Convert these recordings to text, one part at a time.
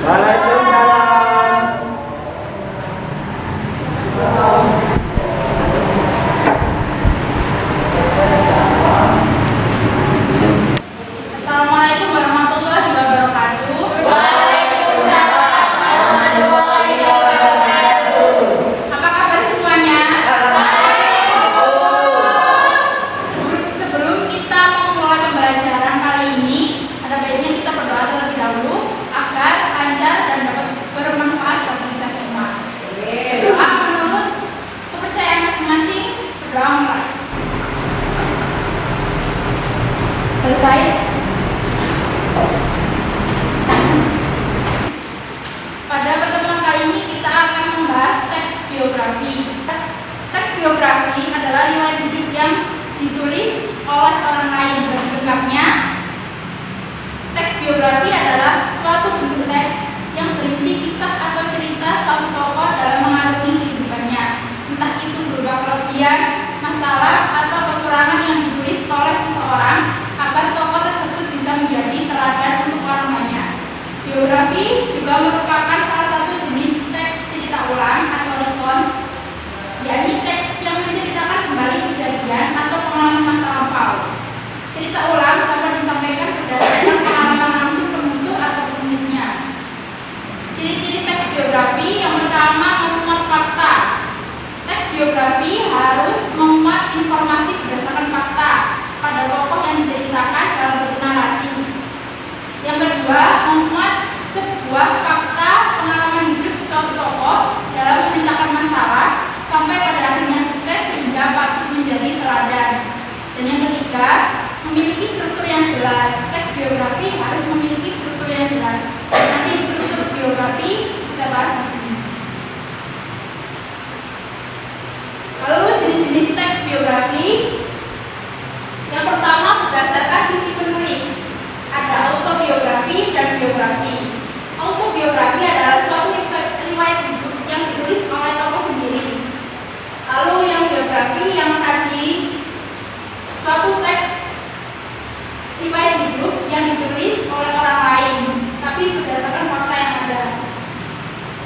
Assalamualaikum warahmatullahi wabarakatuh. Waalaikumsalam warahmatullahi wabarakatuh. Apa kabar semuanya? Sebelum kita memulai pembelajaran kali ini, ada baiknya kita berdoa terlebih dahulu agar lancar dan dapat bermanfaat bagi kita semua. Doa menurut kepercayaan masing-masing. Berdoa mulai. Selesai. Pada pertemuan kali ini kita akan membahas teks biografi. Teks biografi adalah riwayat hidup yang ditulis oleh orang lain. Dan lengkapnya, teks biografi adalah suatu bentuk teks yang berisi kisah atau cerita suatu tokoh dalam mengarungi kehidupannya. Entah itu berupa kelebihan, masalah, atau kekurangan yang ditulis oleh seseorang agar tokoh tersebut bisa menjadi teladan untuk orang banyak. Biografi juga merupakan salah satu jenis teks cerita ulang atau recount, yakni teks yang menceritakan kembali kejadian atau pengalaman masa lampau. Cerita ulang dapat disampaikan berdasarkan pengalaman langsung penutur atau penulisnya. Ciri-ciri teks biografi: yang pertama, memuat fakta. Teks biografi harus memuat informasi berdasarkan fakta pada tokoh yang diceritakan dalam bentuk narasi. Yang kedua, memuat sebuah fakta pengalaman hidup suatu tokoh dalam memecahkan masalah sampai pada akhirnya sukses sehingga patut menjadi teladan. Dan yang ketiga, memiliki struktur yang jelas. Teks biografi harus memiliki struktur yang jelas. Nanti struktur biografi kita bahas nanti. Lalu jenis-jenis teks biografi. Yang pertama, berdasarkan sisi penulis. Ada autobiografi dan biografi. Autobiografi adalah suatu riwayat hidup yang ditulis oleh tokoh sendiri. Lalu yang biografi yang tadi suatu teks riwayat hidup yang ditulis oleh orang lain, tapi berdasarkan fakta yang ada.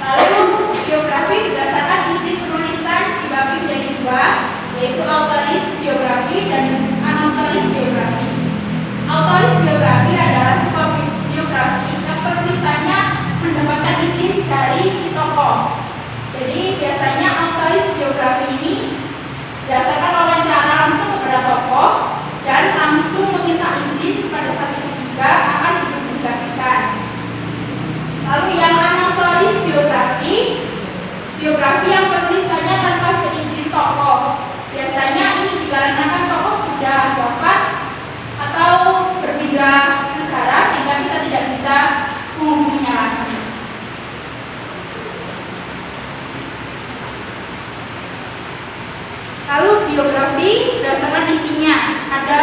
Lalu biografi berdasarkan isi penulisan dibagi menjadi dua, yaitu autoris biografi dan anautoris biografi. Autoris biografi adalah sebuah biografi yang penulisannya mendapatkan izin dari si tokoh. Jadi biasanya autoris biografi ini berdasarkan wawancara langsung kepada tokoh dan langsung meminta izin pada saat itu juga akan dipublikasikan. Lalu yang anautoris biografi, biografi yang penulisannya tanpa seizin tokoh. Biasanya ini dikarenakan tokoh sudah wafat atau berpindah negara sehingga kita tidak bisa menghubunginya lagi. Lalu biografi berdasarkan isinya, ada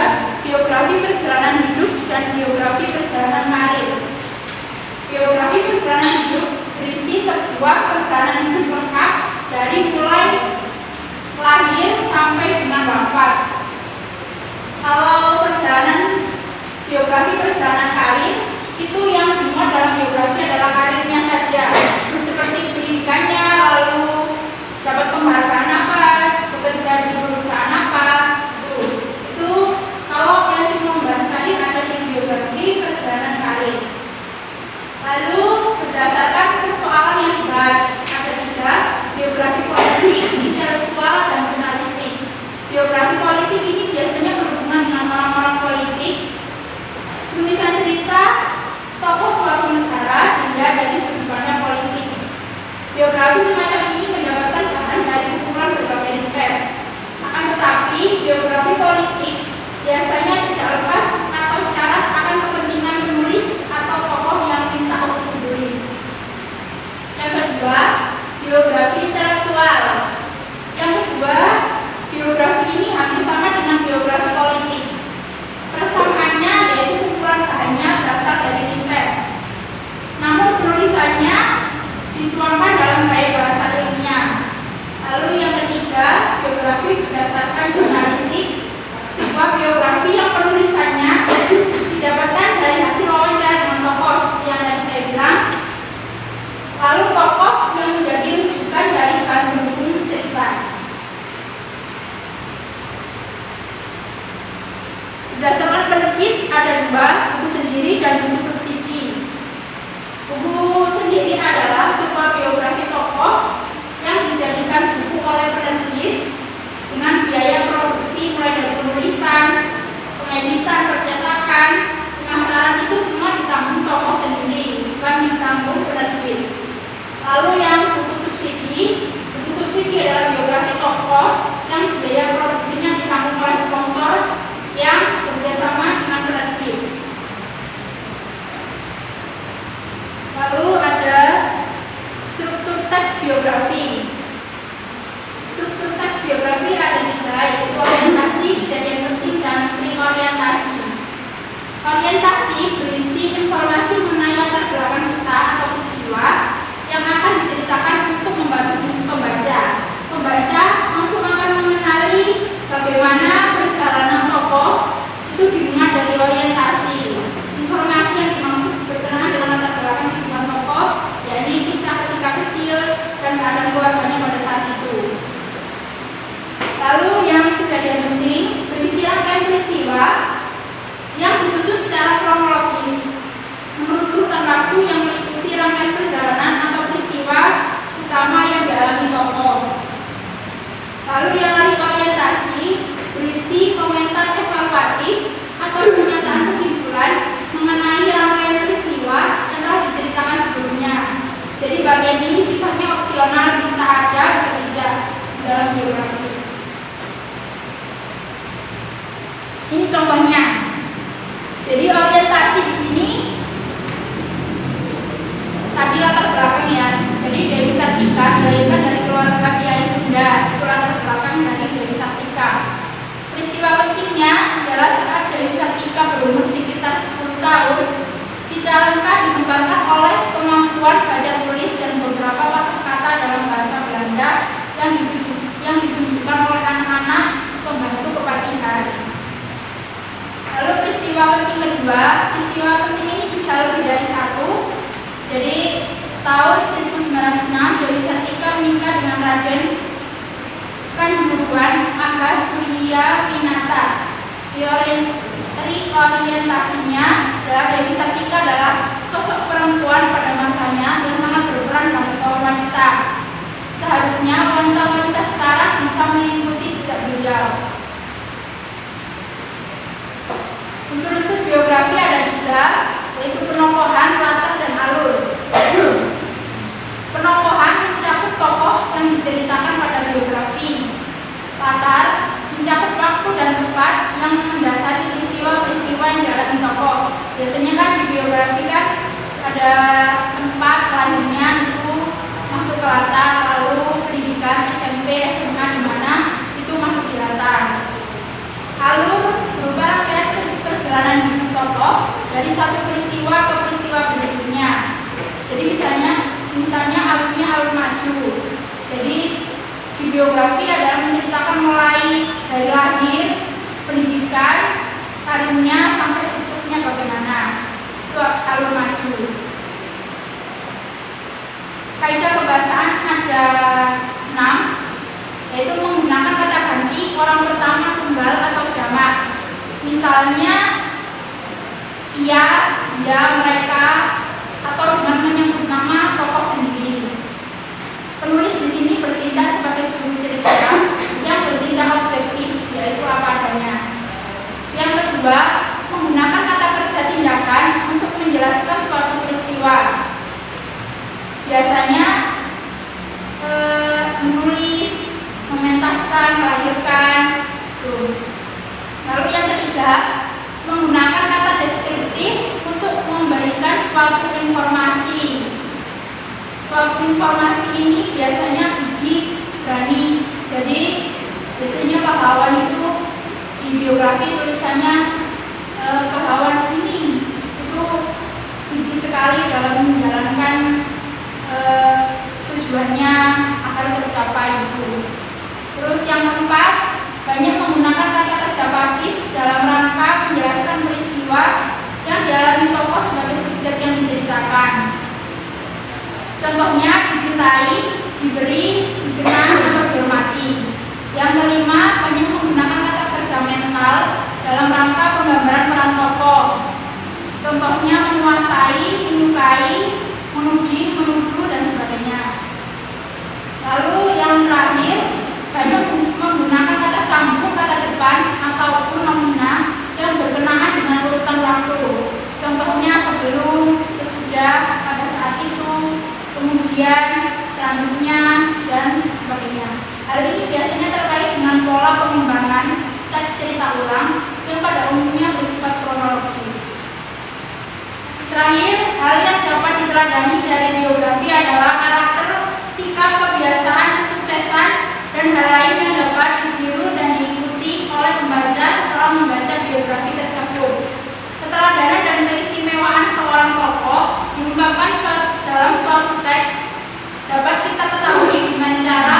biografi perjalanan hidup dan biografi perjalanan karir. Biografi perjalanan hidup berisi sebuah perjalanan hidup lengkap dari mulai lahir sampai dengan wafat. Kalau biografi perjalanan karir itu yang dimuat dalam biografi adalah karirnya saja, seperti pendidikannya, lalu dapat penghargaan apa, bekerja di perusahaan apa. Itu kalau yang membahas karir ada di biografi perjalanan karir. Lalu berdasarkan persoalan yang dibahas ada juga biografi politik, intelektual, dan jurnalistik. Berdasarkan penerbit ada dua, buku sendiri dan buku subsidi. Buku sendiri adalah sebuah biografi tokoh yang dijadikan buku oleh penerbit dengan biaya produksi mulai dari penulisan, pengeditan, percetakan, pemasaran itu semua ditanggung tokoh sendiri, bukan ditanggung penerbit. Lalu yang buku subsidi adalah biografi tokoh yang biaya produksinya ditanggung oleh sponsor yang bekerjasama dengan penerbit. Lalu ada struktur teks biografi. Struktur teks biografi ada tiga, yaitu orientasi, kejadian penting, dan orientasi. Orientasi berisi informasi mengenai latar belakang kisah atau peristiwa yang akan diceritakan untuk membantu pembaca. Pembaca langsung akan mengenali bagaimana perjalanan tokoh itu didengar dari orientasi. Informasi yang dimaksud berkenaan dengan latar belakang kehidupan tokoh, yakni kisah ketika kecil dan keadaan keluarganya pada saat itu. Lalu yang kejadian penting berisi rangkaian peristiwa yang disusun secara kronologis menurut urutan waktu yang meliputi rangkaian perjalanan atau peristiwa utama yang dialami tokoh. Lalu yang dari orientasi berisi komentar evaluatif atau pernyataan kesimpulan mengenai rangkaian peristiwa yang telah diceritakan sebelumnya. Jadi bagian ini sifatnya opsional, bisa ada, bisa tidak dalam biografi. Ini contohnya. Jadi orientasi di sini tadi latar belakang ya. Jadi Dewi Sartika dilahirkan dari keluarga Kiai Sunda. Itu latar belakang dari Dewi Sartika. Peristiwa pentingnya adalah saat Dewi Sartika berumur sekitar 10 tahun, Cicalengka dikembangkan oleh kemampuan baca tulis dan beberapa kata-kata dalam bahasa Belanda yang ditunjukkan oleh anak-anak pembantu kepatihan. Lalu peristiwa penting kedua, peristiwa penting ini bisa lebih dari satu. Jadi tahun 1906 Dewi Sartika menikah dengan Raden Kanjuruhan Angga Surya Pinata. Orientasinya adalah Dewi Sartika adalah sosok perempuan pada masanya yang sangat berperan dalam kaum wanita. Seharusnya wanita-wanita sekarang bisa mengikuti jejak beliau. Unsur-unsur biografi ada tiga, yaitu penokohan, latar, dan alur. Penokohan mencakup tokoh yang diceritakan pada biografi. Latar mencakup waktu dan tempat yang mendasari peristiwa-peristiwa yang dialami tokoh. Biasanya kan di biografi kan ada tempat lahirnya itu masuk ke latar, lalu pendidikan SMP, SMA di mana itu masuk di latar. Alur berupa rangkaian perjalanan hidup tokoh dari satu peristiwa ke peristiwa berikutnya. Jadi misalnya alurnya alur maju. Jadi di biografi adalah menceritakan mulai dari lahir, pendidikan, karirnya sampai suksesnya bagaimana. Itu alur maju. Kaidah kebahasaan ada 6, yaitu menggunakan kata ganti orang pertama, tunggal atau jamak. Misalnya ia, dia, mereka, atau dengan menyebut nama tokoh sendiri. Penulis di sini bertindak sebagai juru cerita yang bertindak objektif, yaitu apa adanya. Yang kedua, menggunakan kata kerja tindakan untuk menjelaskan suatu peristiwa. Biasanya menulis, mementaskan, melahirkan. Lalu yang ketiga, menggunakan kata deskriptif untuk memberikan suatu informasi. Suatu informasi ini biasanya gigih, berani. Jadi biasanya pahlawan itu di biografi tulisannya pahlawan ini itu gigih sekali dalam menjalankan tujuannya agar tercapai itu. Terus yang keempat, banyak menggunakan kata kerja pasif dalam rangka menjelaskan peristiwa yang dialami tokoh sebagai subjek yang diceritakan. Contohnya dicintai, diberi, dikenal, atau dihormati. Yang kelima, banyak menggunakan kata kerja mental dalam rangka pembagian Contohnya menguasai, menyukai, menuding, menuduh, dan sebagainya. Lalu yang terakhir, banyak menggunakan kata sambung, kata depan, ataupun nomina yang berkenaan dengan urutan waktu. Contohnya sebelum, sesudah, pada saat itu, kemudian, selanjutnya, dan sebagainya. Hal ini biasanya terkait dengan pola pengembangan teks cerita ulang yang pada umumnya bersifat kronologis. Terakhir, hal yang dapat diteladani dari biografi adalah karakter, sikap, kebiasaan, kesuksesan, dan hal lain yang dapat ditiru dan diikuti oleh pembaca setelah membaca biografi tersebut. Keteladanan dan keistimewaan seorang tokoh diungkapkan dalam suatu teks dapat kita ketahui dengan cara